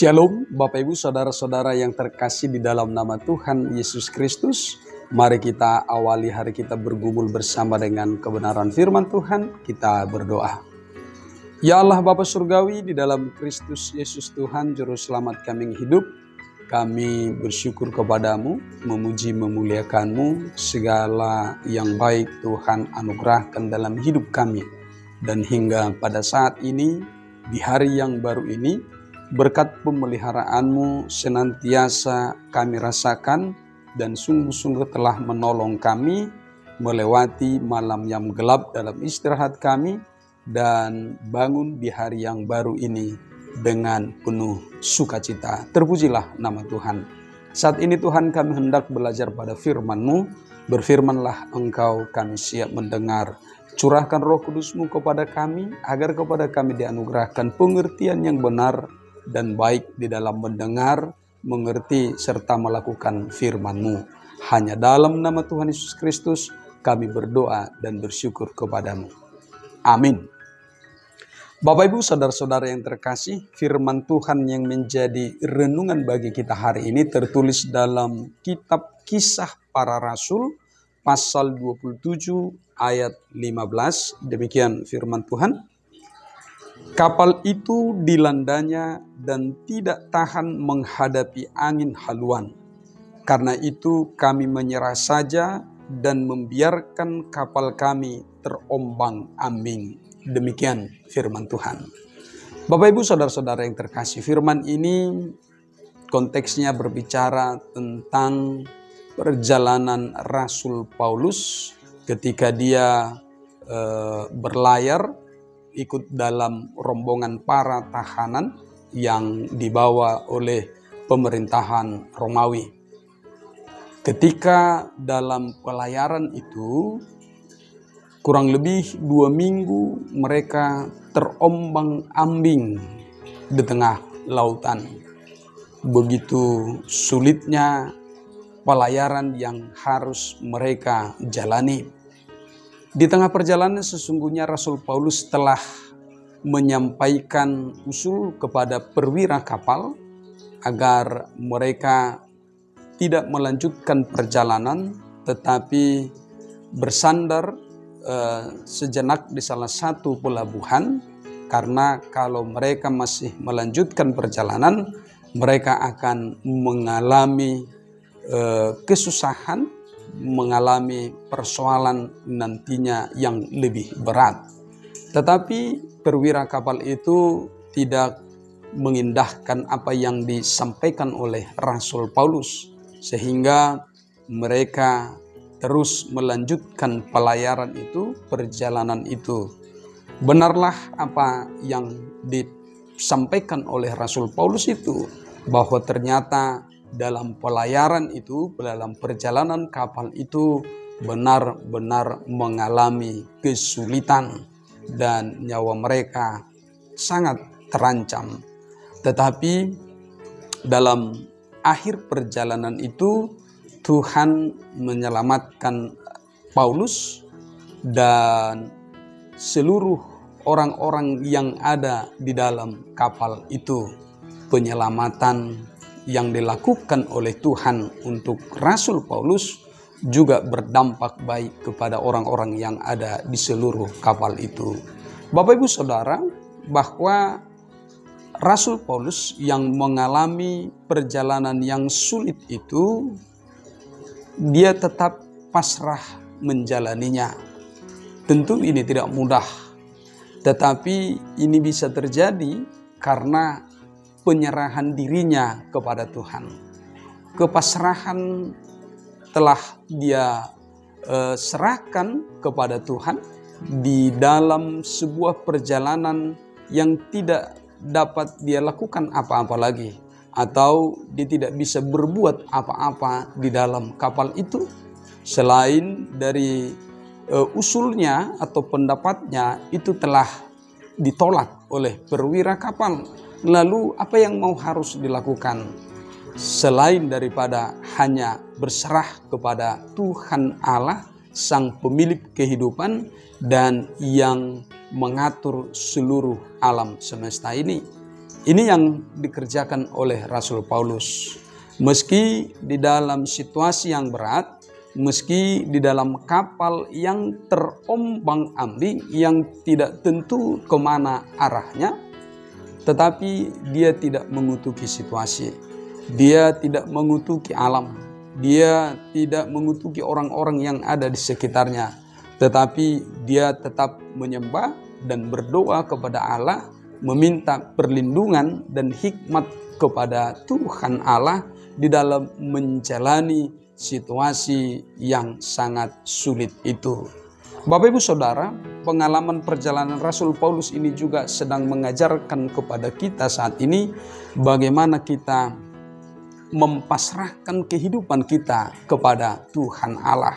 Shalom Bapak Ibu Saudara-saudara yang terkasih di dalam nama Tuhan Yesus Kristus. Mari kita awali hari kita bergumul bersama dengan kebenaran firman Tuhan. Kita berdoa. Ya Allah Bapa Surgawi, di dalam Kristus Yesus Tuhan Juru Selamat kami yang hidup, kami bersyukur kepadamu, memuji memuliakanmu, segala yang baik Tuhan anugerahkan dalam hidup kami. Dan hingga pada saat ini, di hari yang baru ini, berkat pemeliharaanmu senantiasa kami rasakan dan sungguh-sungguh telah menolong kami melewati malam yang gelap dalam istirahat kami dan bangun di hari yang baru ini dengan penuh sukacita. Terpujilah nama Tuhan. Saat ini Tuhan kami hendak belajar pada firman-Mu. Berfirmanlah Engkau, kami siap mendengar. Curahkan Roh Kudus-Mu kepada kami agar kepada kami dianugerahkan pengertian yang benar dan baik di dalam mendengar, mengerti, serta melakukan firman-Mu. Hanya dalam nama Tuhan Yesus Kristus kami berdoa dan bersyukur kepadamu. Amin. Bapak Ibu Saudara-saudara yang terkasih, firman Tuhan yang menjadi renungan bagi kita hari ini tertulis dalam kitab Kisah Para Rasul pasal 27 ayat 15. Demikian firman Tuhan. Kapal itu dilandanya dan tidak tahan menghadapi angin haluan. Karena itu kami menyerah saja dan membiarkan kapal kami terombang-ambing. Demikian firman Tuhan. Bapak Ibu Saudara-saudara yang terkasih, firman ini konteksnya berbicara tentang perjalanan Rasul Paulus ketika dia berlayar ikut dalam rombongan para tahanan yang dibawa oleh pemerintahan Romawi. Ketika dalam pelayaran itu, kurang lebih 2 minggu mereka terombang-ambing di tengah lautan. Begitu sulitnya pelayaran yang harus mereka jalani. Di tengah perjalanan sesungguhnya Rasul Paulus telah menyampaikan usul kepada perwira kapal agar mereka tidak melanjutkan perjalanan tetapi bersandar sejenak di salah satu pelabuhan, karena kalau mereka masih melanjutkan perjalanan mereka akan mengalami kesusahan, mengalami persoalan nantinya yang lebih berat. Tetapi perwira kapal itu tidak mengindahkan apa yang disampaikan oleh Rasul Paulus, sehingga mereka terus melanjutkan pelayaran itu, perjalanan itu. Benarlah apa yang disampaikan oleh Rasul Paulus itu, bahwa ternyata dalam pelayaran itu, dalam perjalanan kapal itu benar-benar mengalami kesulitan dan nyawa mereka sangat terancam. Tetapi dalam akhir perjalanan itu Tuhan menyelamatkan Paulus dan seluruh orang-orang yang ada di dalam kapal itu. Penyelamatan yang dilakukan oleh Tuhan untuk Rasul Paulus juga berdampak baik kepada orang-orang yang ada di seluruh kapal itu. Bapak Ibu Saudara, bahwa Rasul Paulus yang mengalami perjalanan yang sulit itu, dia tetap pasrah menjalaninya. Tentu ini tidak mudah, tetapi ini bisa terjadi karena penyerahan dirinya kepada Tuhan. Kepasrahan telah dia serahkan kepada Tuhan di dalam sebuah perjalanan yang tidak dapat dia lakukan apa-apa lagi, atau dia tidak bisa berbuat apa-apa di dalam kapal itu selain dari usulnya atau pendapatnya itu telah ditolak oleh perwira kapal. Lalu apa yang harus dilakukan selain daripada hanya berserah kepada Tuhan Allah, Sang Pemilik kehidupan dan yang mengatur seluruh alam semesta ini? Ini yang dikerjakan oleh Rasul Paulus. Meski di dalam situasi yang berat, meski di dalam kapal yang terombang-ambing, yang tidak tentu kemana arahnya, tetapi dia tidak mengutuki situasi. Dia tidak mengutuki alam. Dia tidak mengutuki orang-orang yang ada di sekitarnya. Tetapi dia tetap menyembah dan berdoa kepada Allah, meminta perlindungan dan hikmat kepada Tuhan Allah di dalam menjalani situasi yang sangat sulit itu. Bapak Ibu Saudara, pengalaman perjalanan Rasul Paulus ini juga sedang mengajarkan kepada kita saat ini bagaimana kita mempasrahkan kehidupan kita kepada Tuhan Allah.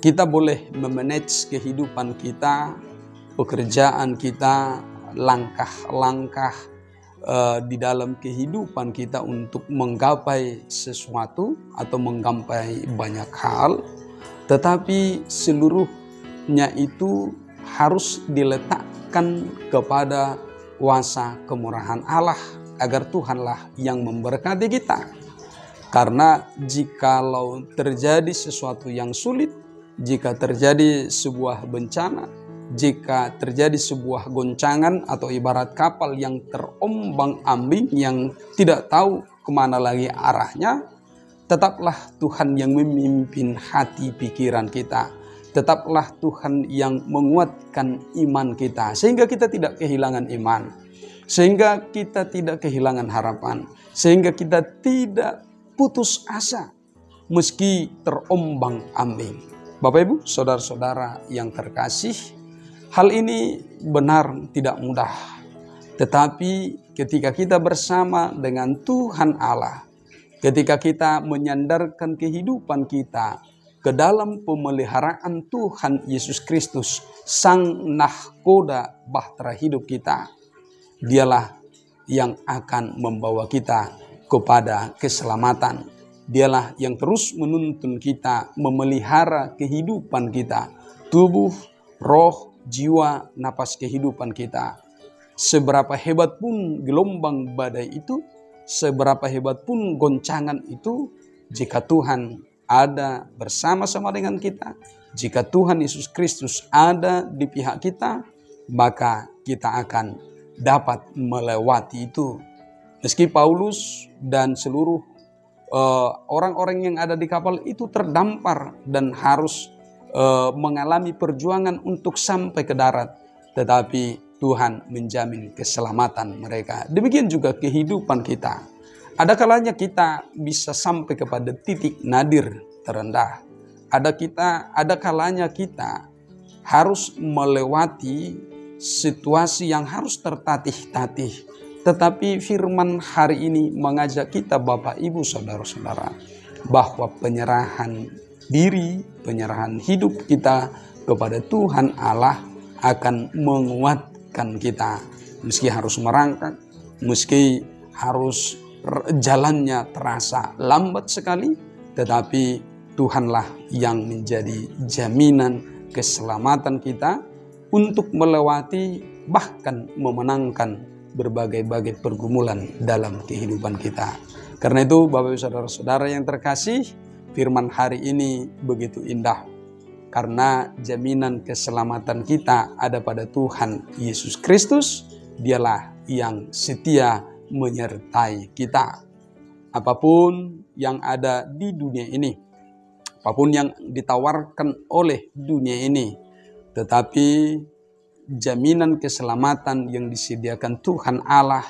Kita boleh memanage kehidupan kita, pekerjaan kita, langkah-langkah di dalam kehidupan kita untuk menggapai sesuatu atau menggapai banyak hal, tetapi seluruhnya itu harus diletakkan kepada kuasa kemurahan Allah, agar Tuhanlah yang memberkati kita. Karena jikalau terjadi sesuatu yang sulit, jika terjadi sebuah bencana, jika terjadi sebuah goncangan atau ibarat kapal yang terombang-ambing, yang tidak tahu kemana lagi arahnya, tetaplah Tuhan yang memimpin hati pikiran kita. Tetaplah Tuhan yang menguatkan iman kita, sehingga kita tidak kehilangan iman, sehingga kita tidak kehilangan harapan, sehingga kita tidak putus asa meski terombang-ambing. Bapak Ibu, saudara-saudara yang terkasih, hal ini benar tidak mudah. Tetapi ketika kita bersama dengan Tuhan Allah, ketika kita menyandarkan kehidupan kita ke dalam pemeliharaan Tuhan Yesus Kristus, Sang Nahkoda bahtera hidup kita, Dialah yang akan membawa kita kepada keselamatan. Dialah yang terus menuntun kita memelihara kehidupan kita, tubuh, roh, jiwa, napas kehidupan kita. Seberapa hebat pun gelombang badai itu, seberapa hebat pun goncangan itu, jika Tuhan ada bersama-sama dengan kita, jika Tuhan Yesus Kristus ada di pihak kita, maka kita akan dapat melewati itu. Meski Paulus dan seluruh orang-orang yang ada di kapal itu terdampar dan harus mengalami perjuangan untuk sampai ke darat, tetapi Tuhan menjamin keselamatan mereka. Demikian juga kehidupan kita. Ada kalanya kita bisa sampai kepada titik nadir terendah. Ada kalanya kita harus melewati situasi yang harus tertatih-tatih. Tetapi firman hari ini mengajak kita Bapak Ibu Saudara-saudara, bahwa penyerahan diri, penyerahan hidup kita kepada Tuhan Allah akan menguatkan kita. Meski harus merangkak, meski harus jalannya terasa lambat sekali, tetapi Tuhanlah yang menjadi jaminan keselamatan kita untuk melewati bahkan memenangkan berbagai-bagai pergumulan dalam kehidupan kita. Karena itu Bapak Ibu Saudara-saudara yang terkasih, firman hari ini begitu indah. Karena jaminan keselamatan kita ada pada Tuhan Yesus Kristus. Dialah yang setia menyertai kita. Apapun yang ada di dunia ini, apapun yang ditawarkan oleh dunia ini, tetapi jaminan keselamatan yang disediakan Tuhan Allah,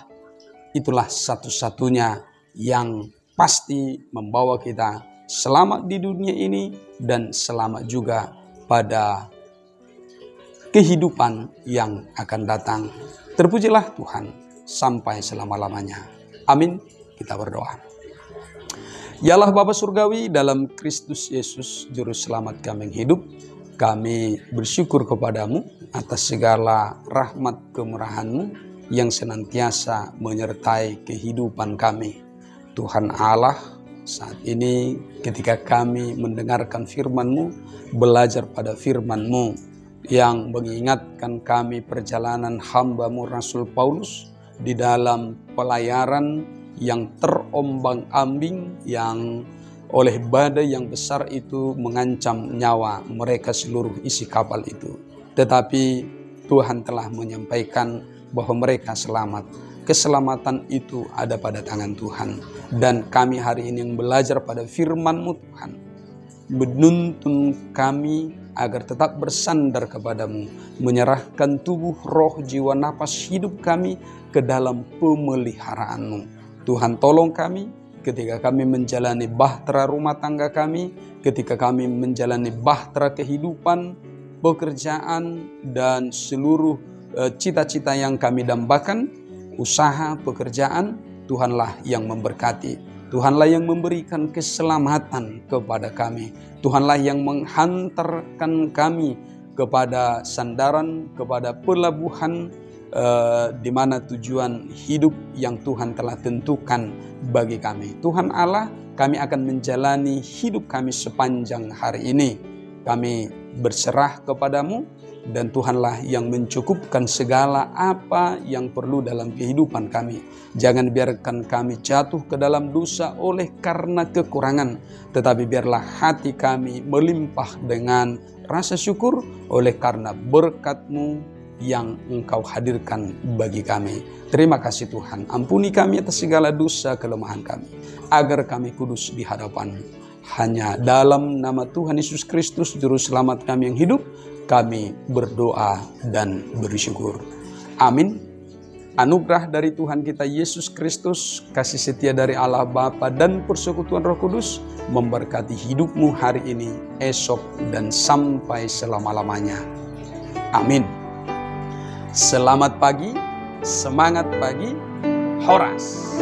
itulah satu-satunya yang pasti membawa kita selamat di dunia ini dan selamat juga pada kehidupan yang akan datang. Terpujilah Tuhan sampai selama-lamanya. Amin. Kita berdoa. Ya Allah Bapa Surgawi, dalam Kristus Yesus Juru Selamat kami yang hidup, kami bersyukur kepadamu atas segala rahmat kemurahan-Mu yang senantiasa menyertai kehidupan kami. Tuhan Allah, saat ini ketika kami mendengarkan firman-Mu, belajar pada firman-Mu yang mengingatkan kami perjalanan hamba-Mu Rasul Paulus, di dalam pelayaran yang terombang-ambing, yang oleh badai yang besar itu mengancam nyawa mereka seluruh isi kapal itu. Tetapi Tuhan telah menyampaikan bahwa mereka selamat. Keselamatan itu ada pada tangan Tuhan. Dan kami hari ini yang belajar pada firman-Mu Tuhan, menuntun kami agar tetap bersandar kepadamu, menyerahkan tubuh, roh, jiwa, napas hidup kami ke dalam pemeliharaanmu. Tuhan tolong kami ketika kami menjalani bahtera rumah tangga kami, ketika kami menjalani bahtera kehidupan, pekerjaan, dan seluruh cita-cita yang kami dambakan, usaha, pekerjaan. Tuhanlah yang memberkati. Tuhanlah yang memberikan keselamatan kepada kami. Tuhanlah yang menghantarkan kami kepada sandaran, kepada pelabuhan di mana tujuan hidup yang Tuhan telah tentukan bagi kami. Tuhan Allah, kami akan menjalani hidup kami sepanjang hari ini. Kami berserah kepadamu, dan Tuhanlah yang mencukupkan segala apa yang perlu dalam kehidupan kami. Jangan biarkan kami jatuh ke dalam dosa oleh karena kekurangan, tetapi biarlah hati kami melimpah dengan rasa syukur oleh karena berkat-Mu yang Engkau hadirkan bagi kami. Terima kasih Tuhan, ampuni kami atas segala dosa kelemahan kami, agar kami kudus di hadapan-Mu. Hanya dalam nama Tuhan Yesus Kristus, Juru Selamat kami yang hidup, kami berdoa dan bersyukur. Amin. Anugerah dari Tuhan kita Yesus Kristus, kasih setia dari Allah Bapa, dan persekutuan Roh Kudus memberkati hidupmu hari ini, esok, dan sampai selama-lamanya. Amin. Selamat pagi, semangat pagi, Horas.